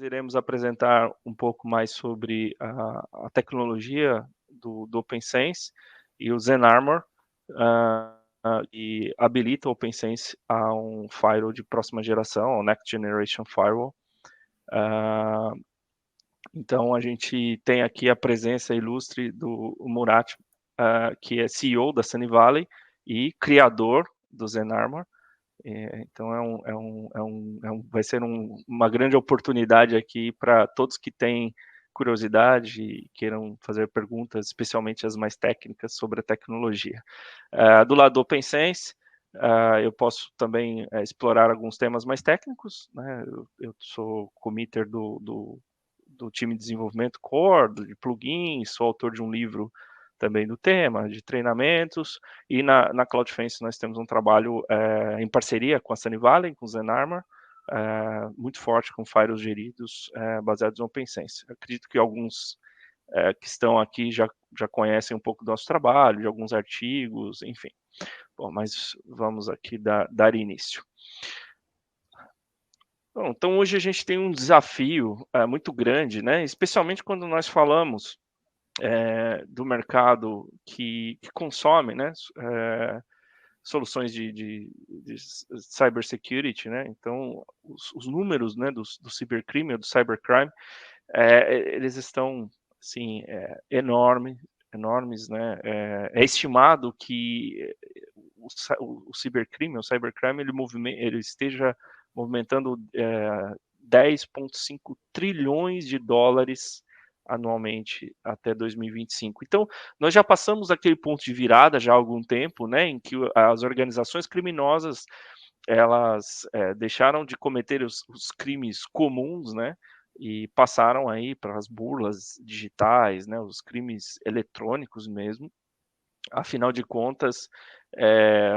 nós iremos apresentar um pouco mais sobre a tecnologia do OpenSense e o ZenArmor, e habilita o OpenSense a um firewall de próxima geração, o Next Generation Firewall. Então, a gente tem aqui a presença ilustre do Murat, que é CEO da Sunny Valley e criador do ZenArmor. Então, vai ser uma grande oportunidade aqui para todos que têm curiosidade e queiram fazer perguntas, especialmente as mais técnicas sobre a tecnologia. Do lado do OpenSense, eu posso também explorar alguns temas mais técnicos, né? Eu sou committer do time de desenvolvimento core, de plugins, sou autor de um livro também do tema, de treinamentos, e na CloudFence nós temos um trabalho em parceria com a Sunny Valley, com o ZenArmor, muito forte com firewalls geridos baseados em OpenSense. Acredito que alguns que estão aqui já conhecem um pouco do nosso trabalho, de alguns artigos, enfim. Bom, mas vamos aqui dar início. Bom, então hoje a gente tem um desafio muito grande, né? Especialmente quando nós falamos do mercado que consome, né? Soluções de cybersecurity, né? Então, os números, né, do cibercrime, do cybercrime, eles estão, assim, enormes, né? É estimado que o cibercrime, o cybercrime, ele esteja movimentando 10,5 trilhões de dólares anualmente até 2025. Então, nós já passamos aquele ponto de virada já há algum tempo, né, em que as organizações criminosas elas deixaram de cometer os crimes comuns, né, e passaram aí para as burlas digitais, né, os crimes eletrônicos mesmo. Afinal de contas,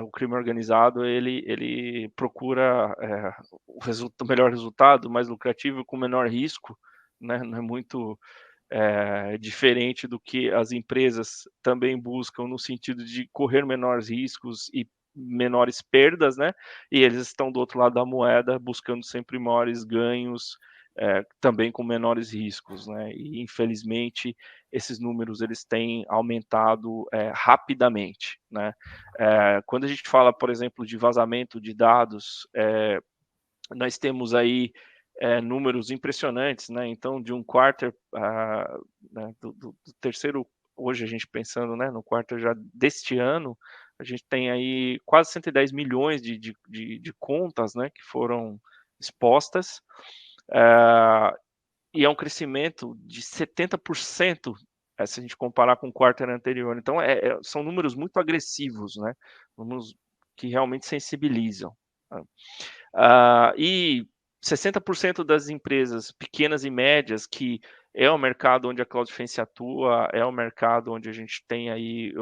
o crime organizado ele procura o melhor resultado, mais lucrativo, com menor risco, né? Não é muito diferente do que as empresas também buscam no sentido de correr menores riscos e menores perdas, né? E eles estão do outro lado da moeda buscando sempre maiores ganhos, também com menores riscos, né? E infelizmente esses números eles têm aumentado rapidamente, né? Quando a gente fala, por exemplo, de vazamento de dados, nós temos aí números impressionantes, né? Então, de um quarter, né, do terceiro, hoje a gente pensando, né, no quarter já deste ano, a gente tem aí quase 110 milhões de contas, né, que foram expostas, e é um crescimento de 70%, se a gente comparar com o quarter anterior. Então, são números muito agressivos, né? Números que realmente sensibilizam. E 60% das empresas pequenas e médias, que é o mercado onde a CloudFence atua, é o mercado onde a gente tem aí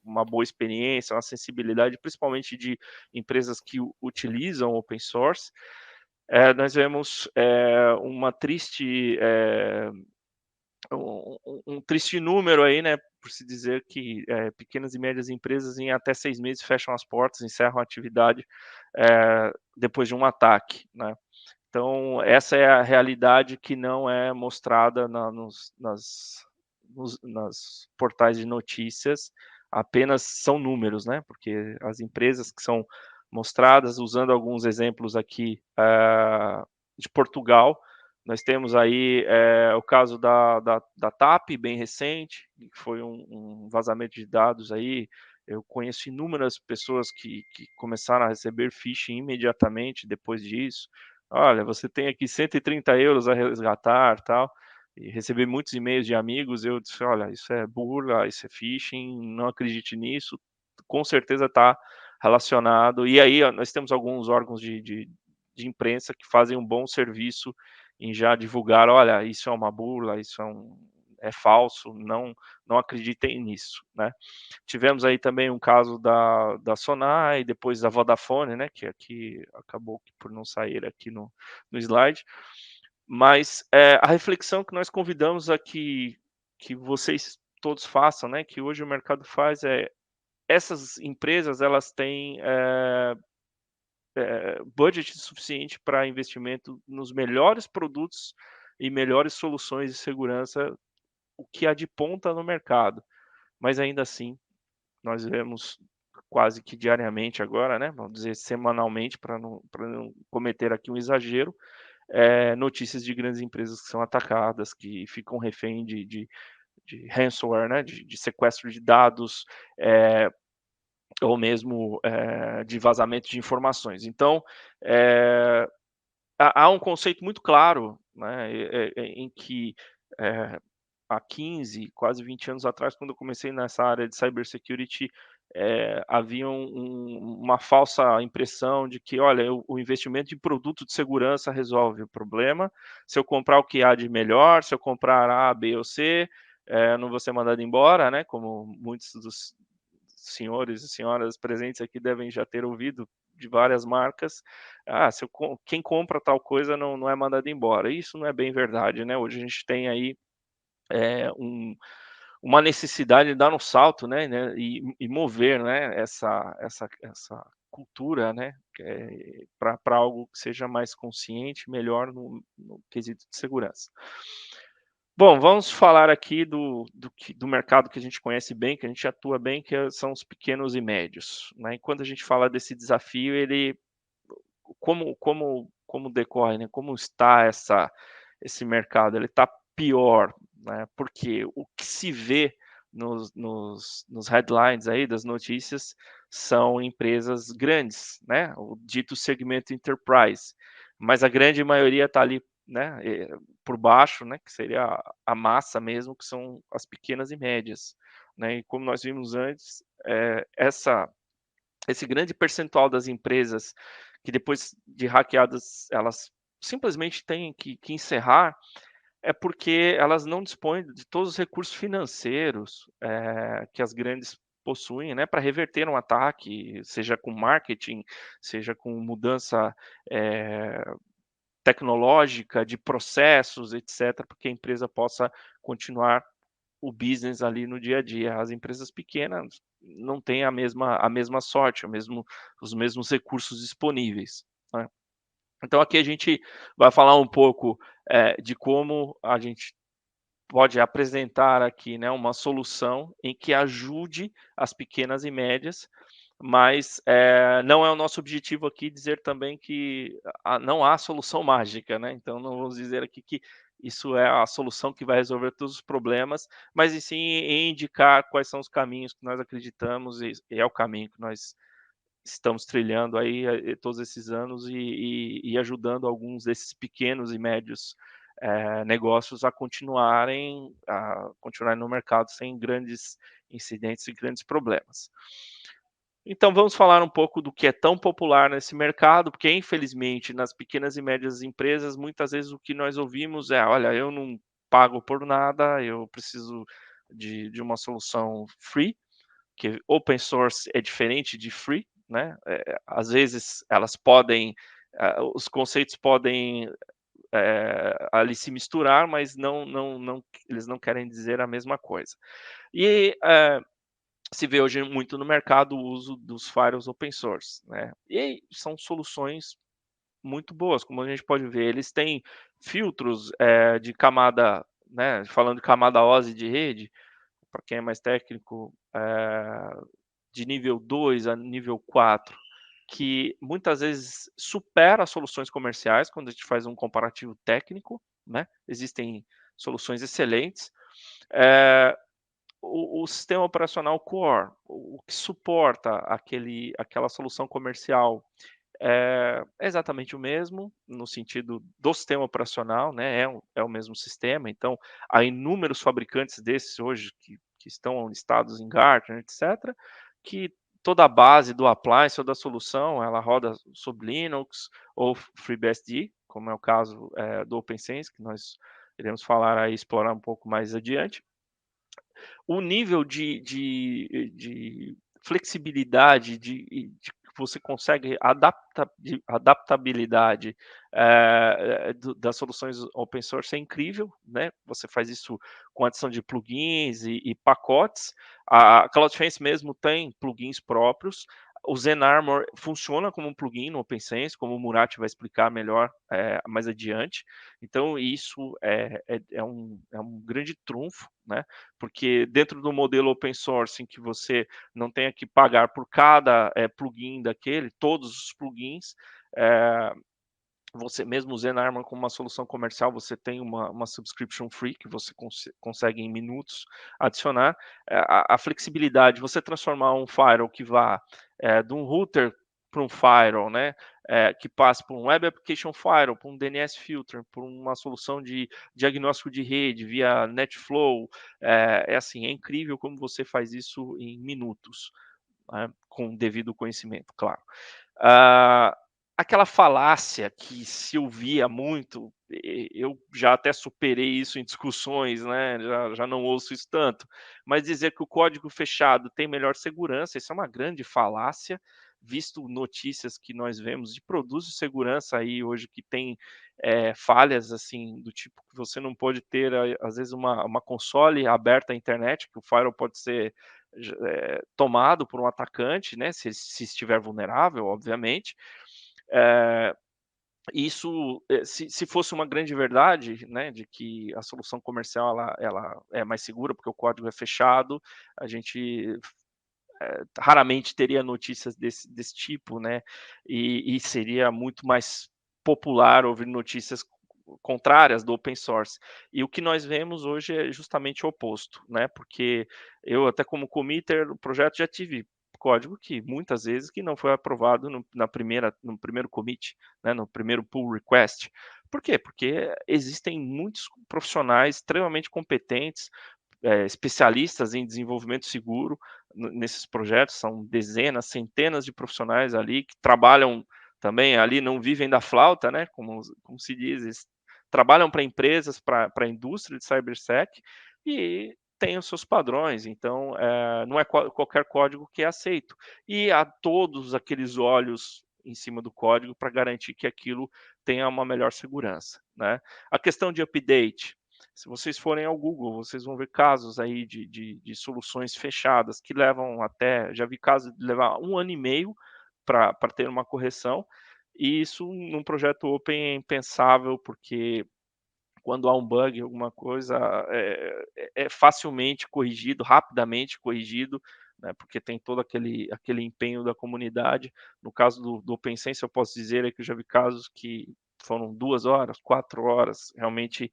uma boa experiência, uma sensibilidade, principalmente de empresas que utilizam open source, nós vemos uma triste um triste número aí, né, por se dizer que pequenas e médias empresas em até 6 meses fecham as portas, encerram a atividade depois de um ataque, né. Então essa é a realidade que não é mostrada nas portais de notícias, apenas são números, né, porque as empresas que são mostradas, usando alguns exemplos aqui de Portugal, nós temos aí o caso da TAP, bem recente, que foi um vazamento de dados aí. Eu conheço inúmeras pessoas que começaram a receber phishing imediatamente depois disso. Olha, você tem aqui 130 euros a resgatar, tal. E recebi muitos e-mails de amigos. Eu disse: olha, isso é burla, isso é phishing, não acredite nisso. Com certeza está relacionado. E aí, nós temos alguns órgãos de imprensa que fazem um bom serviço em já divulgar: olha, isso é uma burla, isso é falso, não acreditem nisso, né? Tivemos aí também um caso da Sonai, depois da Vodafone, né, que aqui acabou por não sair aqui no slide, mas a reflexão que nós convidamos a que vocês todos façam, né, que hoje o mercado faz essas empresas elas têm budget suficiente para investimento nos melhores produtos e melhores soluções de segurança, o que há de ponta no mercado. Mas ainda assim, nós vemos quase que diariamente agora, né, vamos dizer semanalmente, para não cometer aqui um exagero, notícias de grandes empresas que são atacadas, que ficam refém de ransomware, né, de sequestro de dados, ou mesmo de vazamento de informações. Então, eh, há um conceito muito claro, né, em que há 15, quase 20 anos atrás, quando eu comecei nessa área de cybersecurity, havia uma falsa impressão de que, olha, o investimento em produto de segurança resolve o problema. Se eu comprar o que há de melhor, se eu comprar A, B ou C, não vou ser mandado embora, né? Como muitos dos senhores e senhoras presentes aqui devem já ter ouvido de várias marcas. Ah, quem compra tal coisa não é mandado embora. Isso não é bem verdade, né? Hoje a gente tem aí é, um, uma necessidade de dar um salto, né, e mover, né, essa cultura, né, para algo que seja mais consciente, melhor no quesito de segurança. Bom, vamos falar aqui do mercado que a gente conhece bem, que a gente atua bem, são os pequenos e médios, né? E quando a gente fala desse desafio, ele como decorre, né, como está esse mercado? Ele está pior, né, porque o que se vê nos headlines aí das notícias são empresas grandes, né, o dito segmento enterprise, mas a grande maioria está ali, né, por baixo, né, que seria a massa mesmo, que são as pequenas e médias, né, e como nós vimos antes, esse grande percentual das empresas que depois de hackeadas, elas simplesmente têm que encerrar, é porque elas não dispõem de todos os recursos financeiros, que as grandes possuem, né, para reverter um ataque, seja com marketing, seja com mudança, eh, tecnológica, de processos, etcétera, para que a empresa possa continuar o business ali no dia a dia. As empresas pequenas não têm a mesma sorte, os mesmos recursos disponíveis, né. Então aqui a gente vai falar um pouco, de como a gente pode apresentar aqui, né, uma solução em que ajude as pequenas e médias, mas, não é o nosso objetivo aqui dizer também que não há solução mágica, né, então não vamos dizer aqui que isso é a solução que vai resolver todos os problemas, mas e sim em indicar quais são os caminhos que nós acreditamos e é o caminho que nós estamos trilhando aí, todos esses anos e ajudando alguns desses pequenos e médios, negócios a continuarem no mercado sem grandes incidentes e grandes problemas. Então vamos falar um pouco do que é tão popular nesse mercado, porque infelizmente nas pequenas e médias empresas, muitas vezes o que nós ouvimos é: "Olha, eu não pago por nada, eu preciso de uma solução free", que open source é diferente de free, né? Às vezes elas podem, os conceitos podem ali se misturar, mas não, eles não querem dizer a mesma coisa. E se vê hoje muito no mercado o uso dos firewalls open source, né? E aí são soluções muito boas, como a gente pode ver, eles têm filtros de camada, né? Falando de camada OSI de rede, para quem é mais técnico, de nível 2 a nível 4, que muitas vezes supera as soluções comerciais quando a gente faz um comparativo técnico, né? Existem soluções excelentes. Eh, o sistema operacional core, o que suporta aquela solução comercial, é exatamente o mesmo, no sentido do sistema operacional, né, é o mesmo sistema, então há inúmeros fabricantes desses hoje que estão listados em Gartner, etcétera, que toda a base do appliance ou da solução, ela roda sob Linux ou FreeBSD, como é o caso, do OpenSense, que nós iremos falar aí, explorar um pouco mais adiante. O nível de flexibilidade, de que você consegue adaptabilidade, das soluções open source é incrível, né, você faz isso com adição de plugins e pacotes. A CloudFence mesmo tem plugins próprios, O ZenArmor funciona como um plugin no OpenSense, como o Murat vai explicar melhor, mais adiante. Então isso é um grande trunfo, né, porque dentro do modelo open source em que você não tenha que pagar por cada, plugin daquele, todos os plugins, eh você mesmo o ZenArmor como uma solução comercial, você tem uma subscription free que você consegue em minutos adicionar. A flexibilidade, você transformar um firewall que vá, de um router para um firewall, né, que passe por um Web Application Firewall, por um DNS Filter, por uma solução de diagnóstico de rede via NetFlow, é assim, é incrível como você faz isso em minutos, né, com o devido conhecimento, claro. Ah, aquela falácia que se ouvia muito, eu já até superei isso em discussões, né, já não ouço isso tanto, mas dizer que o código fechado tem melhor segurança, isso é uma grande falácia, visto notícias que nós vemos de produtos de segurança aí hoje que tem, falhas, assim, do tipo que você não pode ter, às vezes, uma console aberta à internet, que o firewall pode ser tomado por um atacante, né, se estiver vulnerável, obviamente. Eh, isso, se fosse uma grande verdade, né, de que a solução comercial ela é mais segura, porque o código é fechado, a gente raramente teria notícias desse tipo, né, e seria muito mais popular ouvir notícias contrárias do open source. E o que nós vemos hoje é justamente o oposto, né, porque eu até como committer do projeto já tive código que muitas vezes que não foi aprovado no primeiro commit, né, no primeiro pull request. Por quê? Porque existem muitos profissionais extremamente competentes, especialistas em desenvolvimento seguro nesses projetos, são dezenas, centenas de profissionais ali que trabalham também ali, não vivem da flauta, né, como se diz, eles trabalham para empresas, para a indústria de cybersec e tem os seus padrões, então não é qualquer código que é aceito. E há todos aqueles olhos em cima do código para garantir que aquilo tenha uma melhor segurança, né. A questão de update, se vocês forem ao Google, vocês vão ver casos aí de soluções fechadas que levam até, já vi casos de levar 1 ano e meio para ter uma correção, e isso num projeto open é impensável, porque quando há um bug, alguma coisa, é facilmente corrigido, rapidamente corrigido, né, porque tem todo aquele empenho da comunidade. No caso do OpenSense, eu posso dizer é que eu já vi casos que foram 2 horas, 4 horas, realmente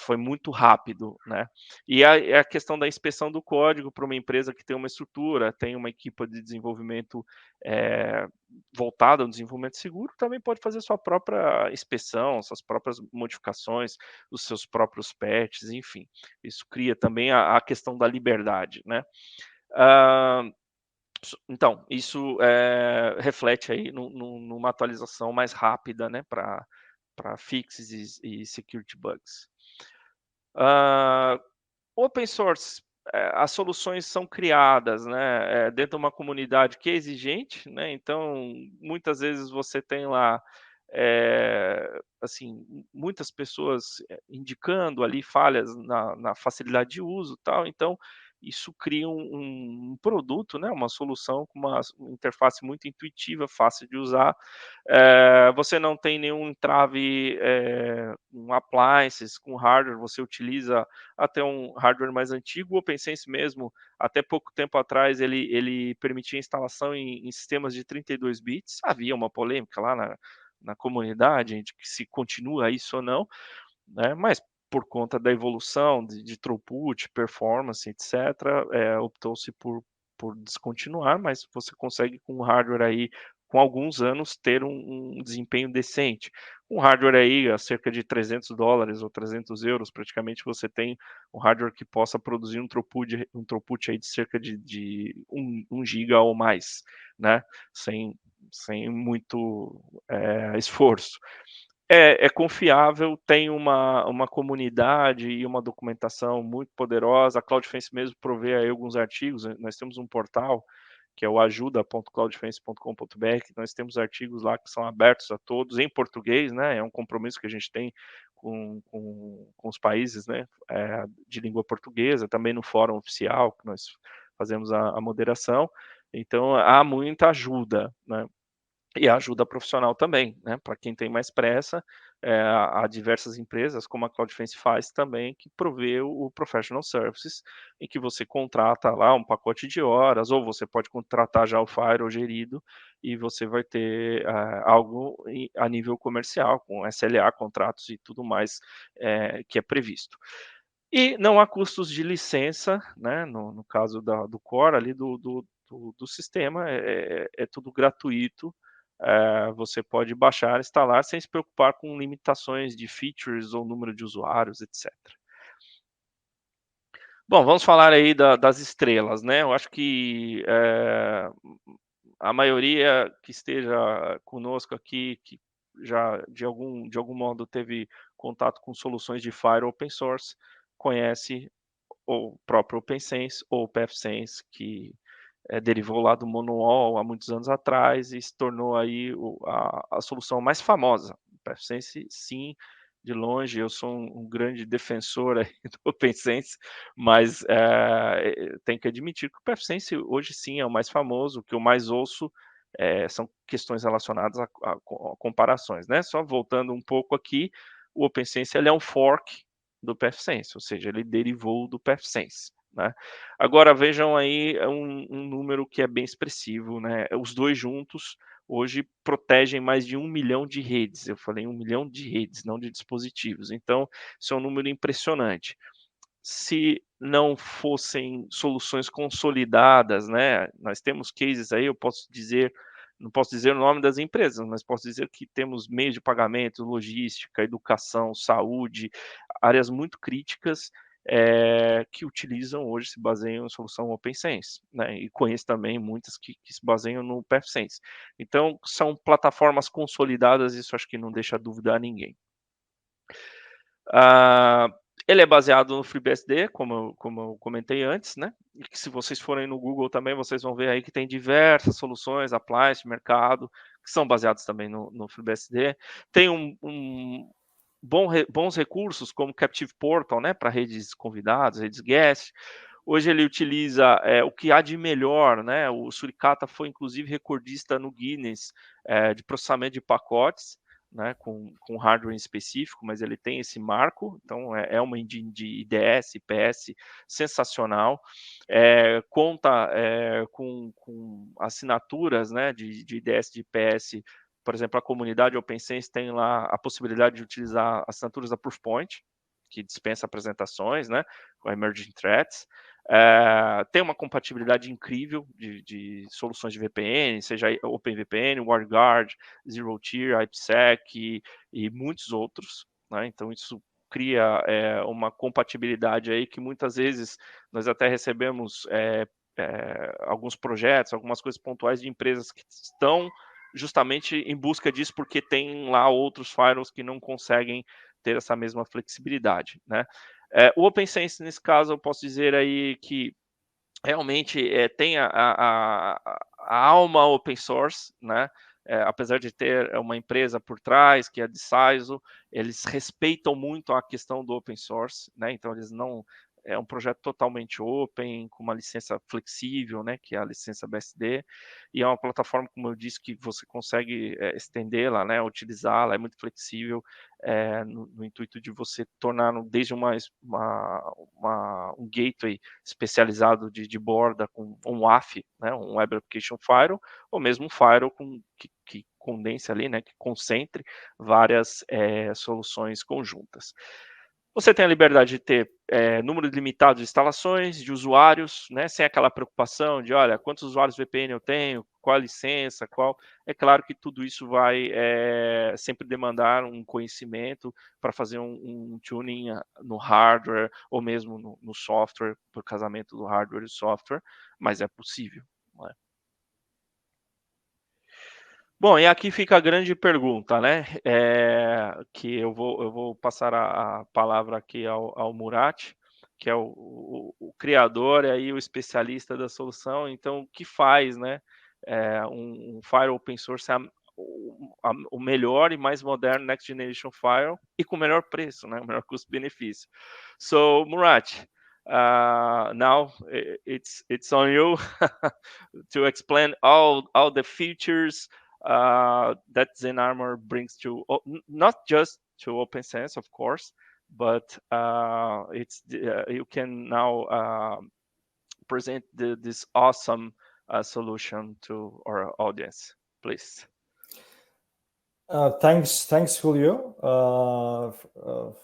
foi muito rápido, né. E a questão da inspeção do código para uma empresa que tem uma estrutura, tem uma equipe de desenvolvimento, eh, voltada ao desenvolvimento seguro, também pode fazer sua própria inspeção, suas próprias modificações, os seus próprios patches, enfim. Isso cria também a questão da liberdade, né. Hã, então, isso, reflete aí numa atualização mais rápida, né, para fixes e security bugs. Ah, open source, as soluções são criadas, né, dentro de uma comunidade que é exigente, né, então muitas vezes você tem lá, assim, muitas pessoas, indicando ali falhas na facilidade de uso, tal, então isso cria um produto, né, uma solução com uma interface muito intuitiva, fácil de usar, você não tem nenhum entrave, com appliances, com hardware, você utiliza até um hardware mais antigo. O OpenSense mesmo, até pouco tempo atrás, ele permitia instalação em sistemas de 32 bits. Havia uma polêmica lá na comunidade de que se continua isso ou não, né, mas por conta da evolução de throughput, performance, etcétera, optou-se por descontinuar, mas você consegue com o hardware aí, com alguns anos, ter um desempenho decente. Um hardware aí a cerca de $300 ou €300, praticamente você tem um hardware que possa produzir um throughput aí de cerca de 1 giga ou mais, né, sem muito, esforço. É confiável, tem uma comunidade e uma documentação muito poderosa. A CloudFence mesmo provê aí alguns artigos, nós temos um portal, que é o ajuda.cloudfence.com.br, que nós temos artigos lá que são abertos a todos, em português, né, é um compromisso que a gente tem com os países, né, de língua portuguesa, também no fórum oficial, que nós fazemos a moderação. Então há muita ajuda, né. E a ajuda profissional também, né, para quem tem mais pressa, há diversas empresas, como a Cloudfence faz também, que provê o professional services, em que você contrata lá um pacote de horas, ou você pode contratar já o firewall gerido, e você vai ter, algo a nível comercial, com SLA, contratos e tudo mais, que é previsto. E não há custos de licença, né, no caso do core ali do sistema, é tudo gratuito, você pode baixar, instalar, sem se preocupar com limitações de features ou número de usuários, etcétera. Bom, vamos falar aí das estrelas, né, eu acho que, a maioria que esteja conosco aqui, que já de algum modo teve contato com soluções de firewall open source, conhece ou o próprio OpenSense ou o PFSense, que derivou lá do Monowall há muitos anos atrás e se tornou aí a solução mais famosa. O PFSense, sim, de longe, eu sou um grande defensor aí do OpenSense, mas tenho que admitir que o PFSense hoje sim é o mais famoso, o que eu mais ouço são questões relacionadas a comparações, né? Só voltando um pouco aqui, o OpenSense ele é um fork do PFSense, ou seja, ele derivou do PFSense, né. Agora vejam aí um número que é bem expressivo, né, os 2 juntos hoje protegem mais de 1 milhão de redes, eu falei 1 milhão de redes, não de dispositivos, então isso é um número impressionante. Se não fossem soluções consolidadas, né, nós temos cases aí, eu posso dizer, não posso dizer o nome das empresas, mas posso dizer que temos meios de pagamento, logística, educação, saúde, áreas muito críticas, que utilizam hoje, se baseiam em solução open sense, né, e conheço também muitas que se baseiam no PefSense. Então são plataformas consolidadas, isso acho que não deixa dúvida a ninguém. Ah, ele é baseado no FreeBSD, como eu comentei antes, né, e que se vocês forem no Google também, vocês vão ver aí que tem diversas soluções, appliance de mercado, que são baseados também no FreeBSD. Tem bons recursos como Captive Portal, né, para redes convidados, redes guest. Hoje ele utiliza, o que há de melhor, né, o Suricata foi inclusive recordista no Guinness, de processamento de pacotes, né, com hardware em específico, mas ele tem esse marco, então é uma engine de IDS, IPS sensacional, conta, com assinaturas, né, de IDS, de IPS, por exemplo, a comunidade OpenSense tem lá a possibilidade de utilizar assinaturas da Proofpoint, que dispensa apresentações, né, com Emerging Threats. Tem uma compatibilidade incrível de soluções de VPN, seja OpenVPN, WarGuard, Zero Tier, IPsec e muitos outros, né, então isso cria uma compatibilidade aí que muitas vezes nós até recebemos alguns projetos, algumas coisas pontuais de empresas que estão justamente em busca disso, porque tem lá outros firewalls que não conseguem ter essa mesma flexibilidade, né. O OpenSense, nesse caso, eu posso dizer aí que realmente tem a alma open source, né, apesar de ter uma empresa por trás, que é a Deciso, eles respeitam muito a questão do open source, né, então eles não é um projeto totalmente open, com uma licença flexível, né, que é a licença BSD, e é uma plataforma, como eu disse, que você consegue estendê-la, né, utilizá-la, é muito flexível, no intuito de você tornar desde um gateway especializado de borda com um WAF, né, um Web Application Firewall, ou mesmo um firewall que condense ali, né, que concentre várias soluções conjuntas. Você tem a liberdade de ter número limitado de instalações, de usuários, né, sem aquela preocupação de, olha, quantos usuários VPN eu tenho, qual a licença, qual. É claro que tudo isso vai sempre demandar um conhecimento para fazer um tuning no hardware ou mesmo no software, por casamento do hardware e software, mas é possível. Não é? Bom, e aqui fica a grande pergunta, né, que eu vou passar a palavra aqui ao Murat, que é o criador e aí o especialista da solução, então o que faz, né, um firewall open source o melhor e mais moderno next generation firewall e com o melhor preço, né, o melhor custo-benefício. So, Murat, Now it's on you to explain all the features that ZenArmor brings to not just to OpenSense, of course, but you can now present this awesome solution to our audience, please. Thanks, Julio,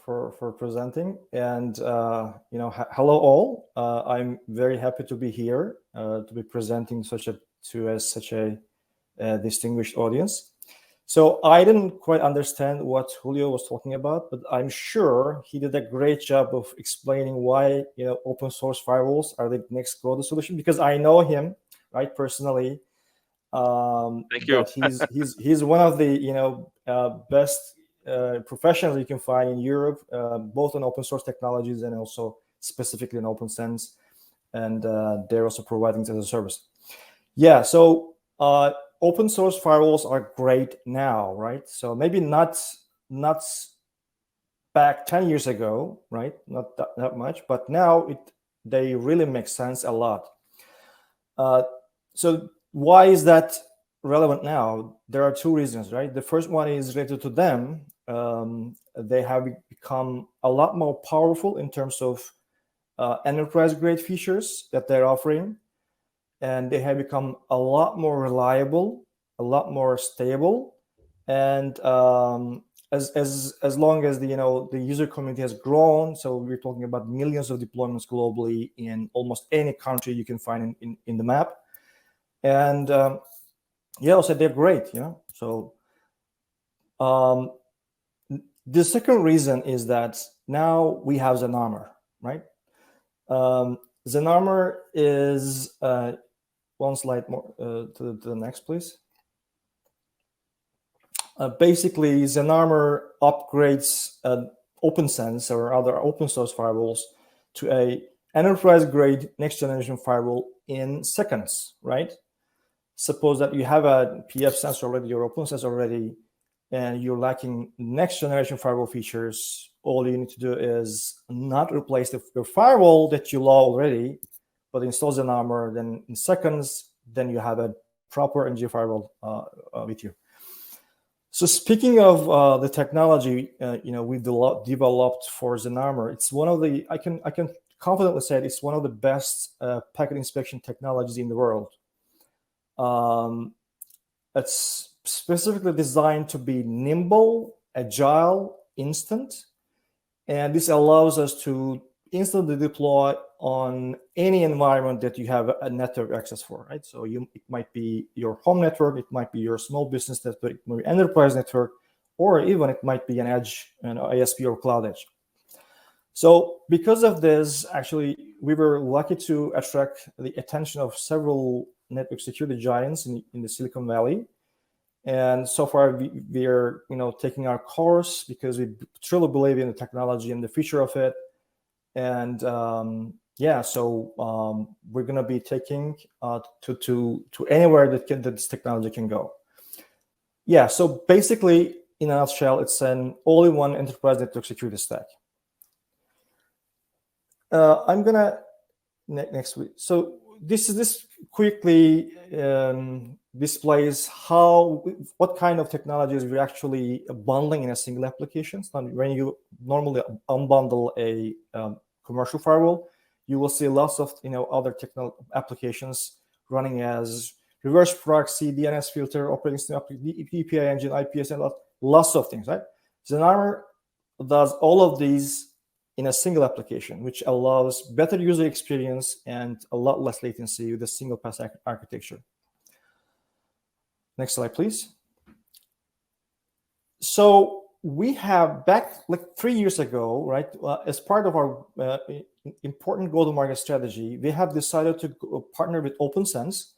for presenting. And hello all. I'm very happy to be here to be presenting such a distinguished audience. So I didn't quite understand what Julio was talking about, but I'm sure he did a great job of explaining why open source firewalls are the next go-to solution, because I know him personally. Thank you. He's one of the best professionals you can find in Europe, both on open source technologies and also specifically in OpenSense, and they're also providing it as a service. Yeah, so open source firewalls are great now, right? So maybe not back 10 years ago, right? Not that much, but now they really make sense a lot. So why is that relevant now? There are two reasons, right? The first one is related to them. They have become a lot more powerful in terms of enterprise-grade features that they're offering, and they have become a lot more reliable, a lot more stable, and as long as the user community has grown, so we're talking about millions of deployments globally in almost any country you can find in the map. And also they're great, So the second reason is that now we have ZenArmor, right? ZenArmor is one slide more to the next, please. Basically, ZenArmor upgrades OpenSense or other open source firewalls to a enterprise-grade next-generation firewall in seconds, right? Suppose that you have a pfSense already or OpenSense already, and you're lacking next-generation firewall features. All you need to do is not replace your firewall that you love already, but install ZenArmor. Then in seconds, then you have a proper NG firewall with you. So speaking of the technology, we've developed for ZenArmor, it's one of the I can confidently say it's one of the best packet inspection technologies in the world. It's specifically designed to be nimble, agile, instant, and this allows us to instantly deploy on any environment that you have a network access for, right? So it might be your home network, it might be your small business network, it might be enterprise network, or even it might be an edge, an ISP or cloud edge. So because of this, actually, we were lucky to attract the attention of several network security giants in the Silicon Valley. And so far, we are taking our course because we truly believe in the technology and the future of it. And so we're going to be taking to anywhere that this technology can go. Yeah, so basically, in a nutshell, it's an all-in-one enterprise network security stack. I'm gonna next week. So this quickly displays what kind of technologies we're actually bundling in a single application. So when you normally unbundle a commercial firewall, you will see lots of other technical applications running as reverse proxy, DNS filter, operating system, API engine, IPS, and lots of things, right? ZenArmor does all of these in a single application, which allows better user experience and a lot less latency with a single pass architecture. Next slide, please. So we have back like 3 years ago, right? As part of our important go-to-market strategy, we have decided to partner with OpenSense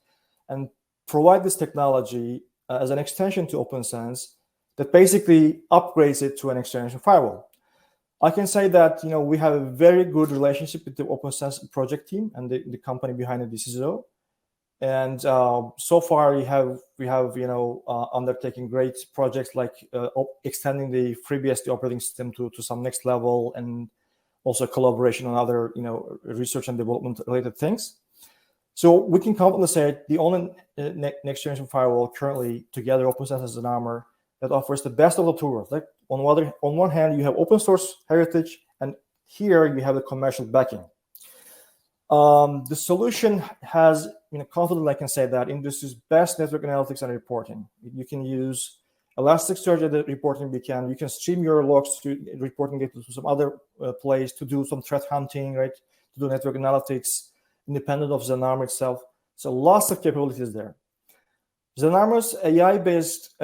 and provide this technology as an extension to OpenSense that basically upgrades it to an next-generation firewall. I can say that we have a very good relationship with the OpenSense project team and the company behind it, DCISO. And so far we have undertaken great projects like extending the FreeBSD operating system to some next level, and also collaboration on other, research and development related things. So we can confidently say the only next generation firewall currently together, OPNsense and ZenArmor, that offers the best of the two worlds. Like on one hand, you have open source heritage, and here you have the commercial backing. The solution has, confidently I can say that industry's best network analytics and reporting. You can use Elasticsearch as a reporting beacon. You can stream your logs to reporting data to some other place to do some threat hunting, right? To do network analytics, independent of ZenArmor itself. So lots of capabilities there. ZenArmor's AI-based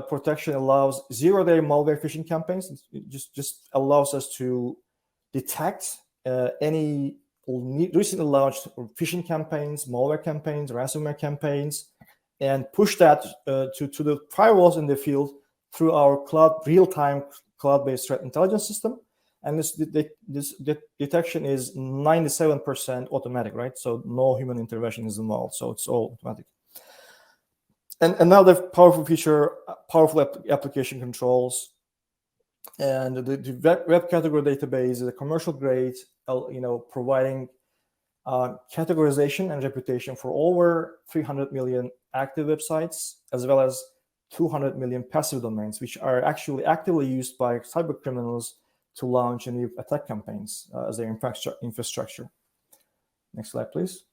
protection allows zero-day malware phishing campaigns. It just allows us to detect any recently launched phishing campaigns, malware campaigns, ransomware campaigns, and push that to the firewalls in the field through our real-time cloud-based threat intelligence system. And this detection is 97% automatic, right? So no human intervention is involved. So it's all automatic. And another powerful feature, powerful application controls. And the web category database is a commercial grade, providing categorization and reputation for over 300 million active websites, as well as 200 million passive domains, which are actually actively used by cyber criminals to launch new attack campaigns as their infrastructure. Next slide, please.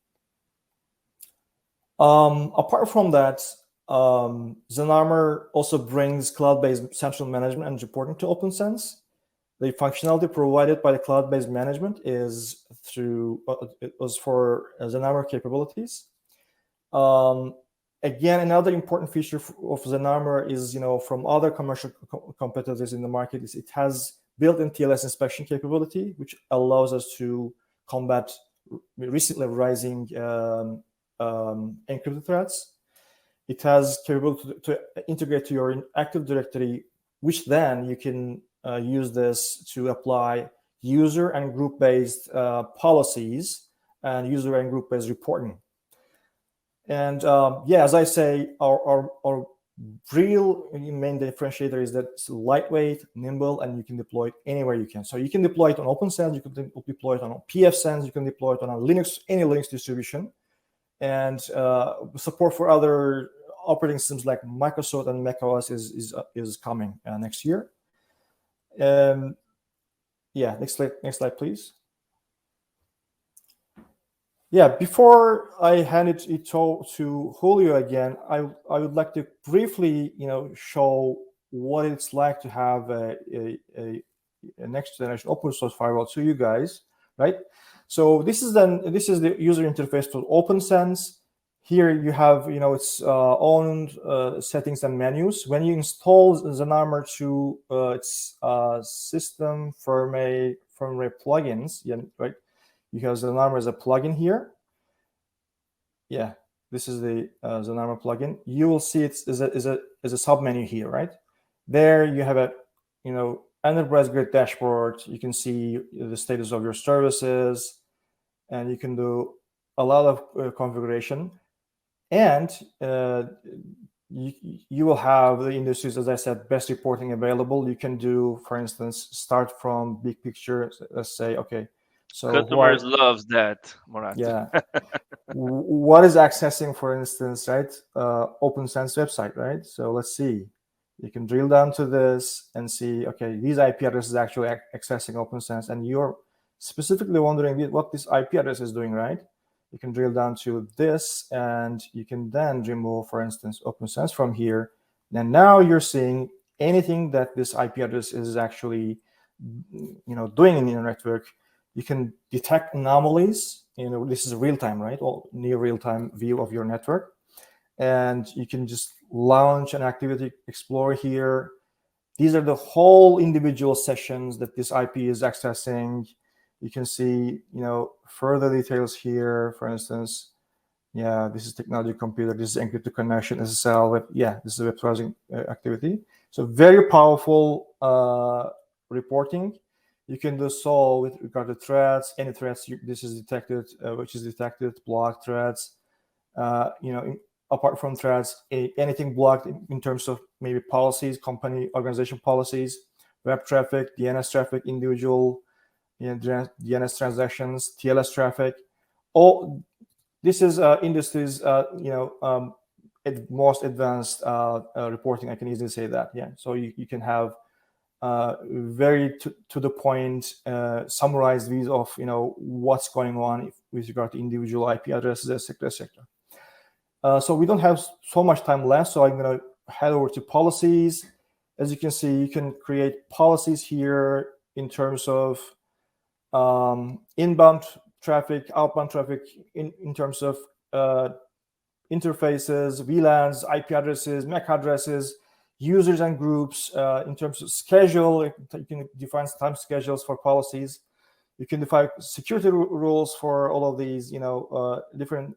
Apart from that, ZenArmor also brings cloud-based central management and reporting to OPNsense. The functionality provided by the cloud-based management is it was for ZenArmor capabilities. Again, another important feature of ZenArmor is, from other commercial competitors in the market, is it has built-in TLS inspection capability, which allows us to combat recently rising encrypted threats. It has capability to integrate to your Active Directory, which then you can use this to apply user and group-based policies and user and group-based reporting. And as I say, our real main differentiator is that it's lightweight, nimble, and you can deploy it anywhere you can. So you can deploy it on OPNsense, you can deploy it on pfSense, you can deploy it on any Linux distribution, and support for other operating systems like Microsoft and macOS is coming next year. Next slide, please. Before I hand it to Julio again, I would like to briefly, show what it's like to have a next generation open source firewall to you guys, right? So this is the user interface for OPNsense. Here you have, its own settings and menus. When you install ZenArmor to its system firmware plugins, right? You have ZenArmor as a plugin here. This is the ZenArmor plugin. You will see it as a sub menu here, right? There you have a enterprise grade dashboard. You can see the status of your services, and you can do a lot of configuration. And you will have the industry's, as I said, best reporting available. You can do, for instance, start from big picture. Let's say, okay, so customers loves that, Murat. What is accessing, for instance, right? OPNsense website, right? So let's see. You can drill down to this and see, okay, these IP addresses actually accessing OPNsense, and you're specifically wondering what this IP address is doing, right? You can drill down to this, and you can then remove, for instance, OPNsense from here. And now you're seeing anything that this IP address is actually, doing in your network. You can detect anomalies. This is real time, right? Or near real time view of your network, and you can just launch an activity explorer here. These are the whole individual sessions that this IP is accessing. You can see, further details here. For instance, this is technology computer. This is encrypted connection, SSL. This is a web browsing activity. So very powerful reporting. You can do so with regard to threats, any threats this is detected, which is detected, blocked threats. Apart from threats, anything blocked in terms of maybe policies, company, organization policies, web traffic, DNS traffic, individual DNS transactions, TLS traffic. All this is industry's most advanced reporting. I can easily say that. Yeah, so you can have very to the point summarized views of what's going on with regard to individual IP addresses, etc., etc. So we don't have so much time left, so I'm going to head over to policies. As you can see, you can create policies here in terms of inbound traffic, outbound traffic, in terms of interfaces, VLANs, IP addresses, MAC addresses, users and groups. In terms of schedule, you can define time schedules for policies. You can define security rules for all of these, different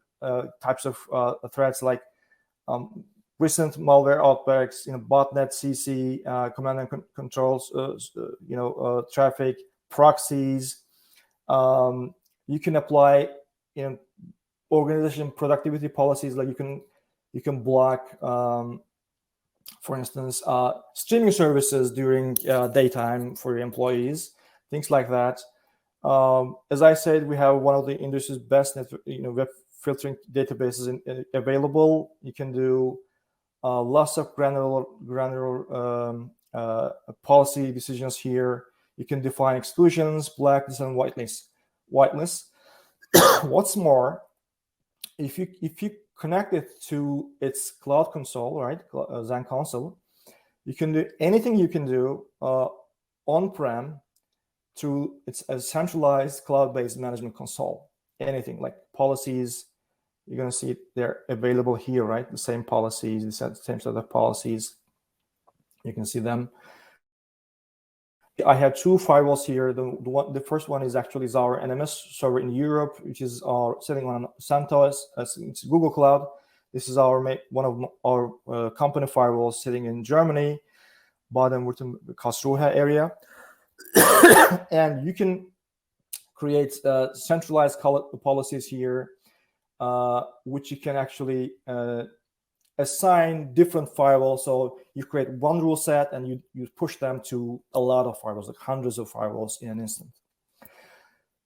types of threats, like recent malware outbreaks, botnet, CC, command and controls, traffic, proxies. You can apply, organization productivity policies, like you can block, for instance, streaming services during daytime for your employees, things like that. As I said, we have one of the industry's best web filtering databases available. You can do lots of granular policy decisions here. You can define exclusions, blacklist, and whitelist. What's more, if you connect it to its cloud console, right, Zen console, you can do anything you can do on-prem through a centralized cloud-based management console. Anything like policies, you're going to see they're available here, right? The same policies, the same set of policies. You can see them. I have two firewalls here. The first one is actually our NMS server in Europe, which is sitting on CentOS. It's Google Cloud. This is one of our company firewalls sitting in Germany, Baden-Württemberg-Karlsruhe area. And you can create centralized policies here, which you can actually assign different firewalls. So you create one rule set and you push them to a lot of firewalls, like hundreds of firewalls in an instant.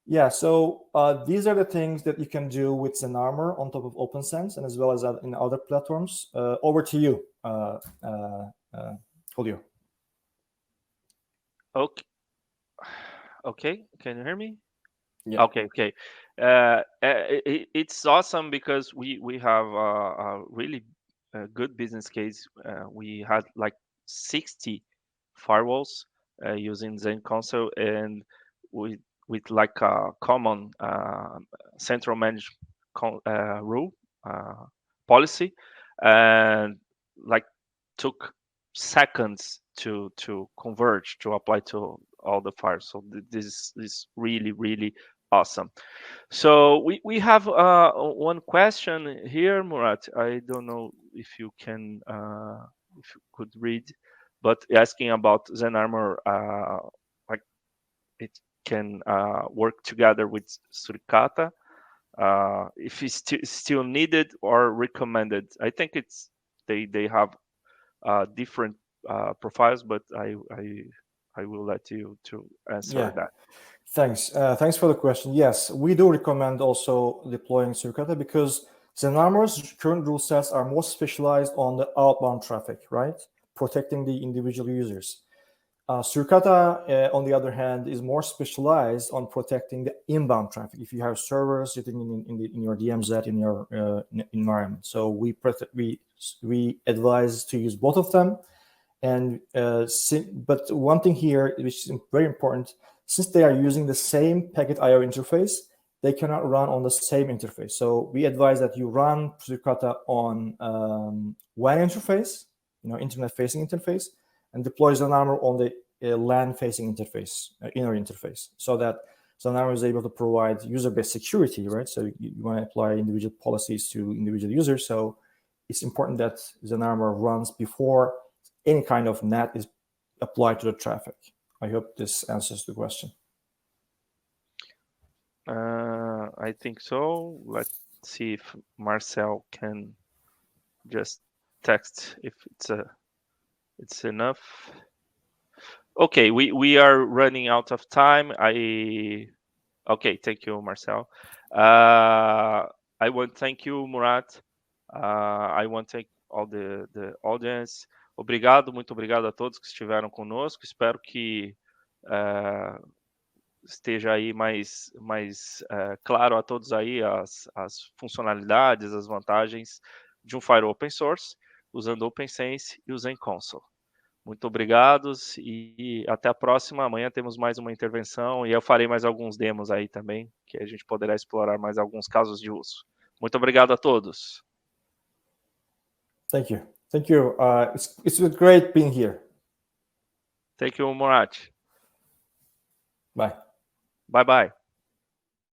Yeah, so these are the things that you can do with ZenArmor on top of OpenSense, and as well as in other platforms. Over to you, Julio. Okay, can you hear me? Yeah. Okay. It's awesome because we have a really good business case. We had like 60 firewalls using Zen Console, and with like a common central managed rule policy, and like took seconds to converge, to apply to all the files. So this is really awesome. So we have one question here, Murat. I don't know if you can if you could read, but asking about ZenArmor, like it can work together with Suricata, if it's still needed or recommended. I think it's they have different profiles, but I will let you to answer that. Thanks. Thanks for the question. Yes, we do recommend also deploying Suricata because ZenArmor's current rule sets are more specialized on the outbound traffic, right? Protecting the individual users. Suricata, on the other hand, is more specialized on protecting the inbound traffic. If you have servers sitting in your DMZ in your environment, so we advise to use both of them. And but one thing here, which is very important, since they are using the same packet IO interface, they cannot run on the same interface. So we advise that you run Suricata on WAN interface, internet-facing interface, and deploy ZenArmor on the LAN-facing interface, inner interface, so that ZenArmor is able to provide user-based security, right? So you want to apply individual policies to individual users. So it's important that ZenArmor runs before any kind of NAT is applied to the traffic. I hope this answers the question. I think so. Let's see if Marcel can just text if it's enough. Okay, we are running out of time. Okay, thank you, Marcel. I want to thank you, Murat. I want to thank all the audience. Obrigado, muito obrigado a todos que estiveram conosco. Espero que esteja aí mais claro a todos aí as funcionalidades, as vantagens de um firewall open source, usando OpenSense e o ZenConsole. Muito obrigados e até a próxima. Amanhã temos mais uma intervenção e eu farei mais alguns demos aí também, que a gente poderá explorar mais alguns casos de uso. Muito obrigado a todos. Thank you. Thank you. It's great being here. Thank you, Murat. Bye. Bye-bye.